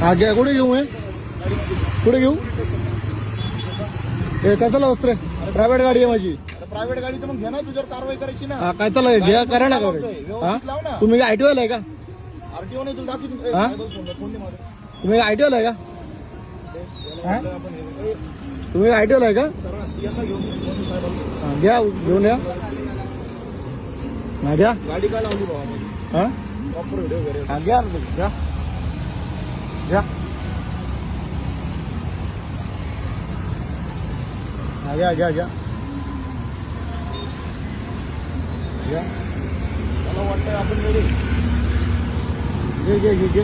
हा घ्या. कुठे घेऊ हे? कुठे घेऊ? हे काय चाललं वस्त्र? प्रायव्हेट गाडी आहे माझी. प्रायव्हेट गाडी तर मग घ्या ना, तुझ्यावर कारवाई करायची ना. हा, काय चाललं? घ्या, करा ना करा. व्यवस्थित लाव ना. तुम्ही आयटीओ आहे का? आरटीओ नाही तुला दाखवून. हा? तुम्ही आयटीओ आहे का? तुम्ही आयटीओ आहे का? हा, घ्या, घेऊन या. हा, घ्या. गाडी काय लावली बाबा? हा, प्रॉपर व्हिडिओ वगैरे. हा, घ्या घ्या घ्या. हा, घ्या घ्या घ्या घ्या. मला वाटतंय आपण वेळी घे घे घे घे.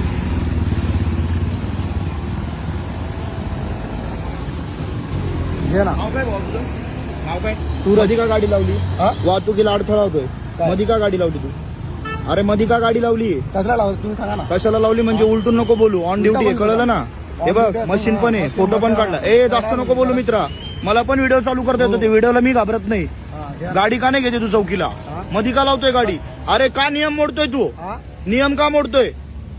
घे ना. नाव काय भाऊ तुझं? नाव काय? सूरज. मधी का गाडी लावली? हा? वाहतुकीला अडथळा होतोय. काय? मधी का गाडी लावली तू? अरे मधी का गाडी लावली? कचरा लावा तुम्ही सांगा ना. कशाला लावली म्हणजे उलटून नको बोलू. ऑन ड्युटी आहे, कळलं ना? हे बघ मशीन पण आहे, फोटो पण काढला. ए जास्त नको बोलू मित्रा. मला पण व्हिडिओ चालू करता येतो, ते व्हिडिओला मी घाबरत नाही. हा, घ्या. गाडी का नाही घेते तू चौकीला? हा? मधी का लावतोय गाडी? अरे का नियम मोडतोय तू? हा? नियम का मोडतोय?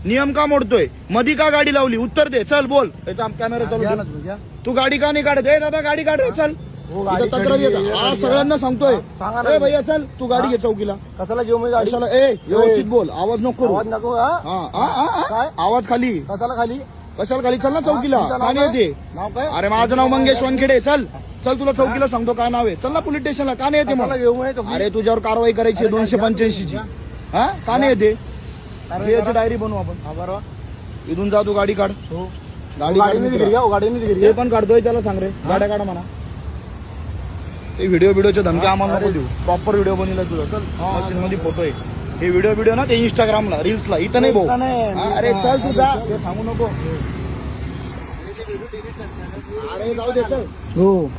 नियम का मोडतोय? मधी का गाडी लावली? उत्तर दे. चल बोल. याचा कॅमेरा चालू घ्या दे. ना तुम्ही, घ्या. तू गाडी का नाही काढत? ए दादा गाडी काढ रे, चल. हो, इथं गाडी तक्रार चढली, येत. गाडी आज घ्या. सगळ्यांना सांगतोय. सांगा ना. ए भैया चल, तू गाडी घे चौकीला. कशाला घेऊ मी गाडी? कशाला? ए व्यवस्थित बोल, आवाज नको करू. आवाज नको. हा? हा, हा, हा, हा. काय? आवाज खाली. कशाला खाली? कशाला खाली? चल ना चौकीला. तुमचं का नाव नाही काय? येते? नाव काय? अरे माझं नाव मंगेश वानखेडे. चल चल, तुला चौकीला सांगतो काय नाव आहे. चल ना पोलीस स्टेशनला. का नाही येते कशाला मग? घेऊ मी चौकी? अरे तुझ्यावर कारवाई करायची अरे, 285 ची. हा, का नाही येते? कारवाई याची करा. डायरी बनवू आपण. हा, बरोबर. इथून जा, तू गाडी काढ. हो. गाडी गाडी काढ नाही मित्रा. दिली घ्या. गाडी नाही दिली ते पण काढतोय, त्याला सांग रे. गाड्या काढा म्हणा. ते व्हिडिओच्या धमक्या आम्हाला नको देऊ. प्रॉपर व्हिडिओ बनवला तुझा. चल मशीन मध्ये फोटो आहे. हे व्हिडिओ ना ते इंस्टाग्रामला, रील्सला. इथं नाही भाऊ. इथं नाही. हा, अरे चल तू जा, ते सांगू नको. अरे जाऊ दे चल. हो.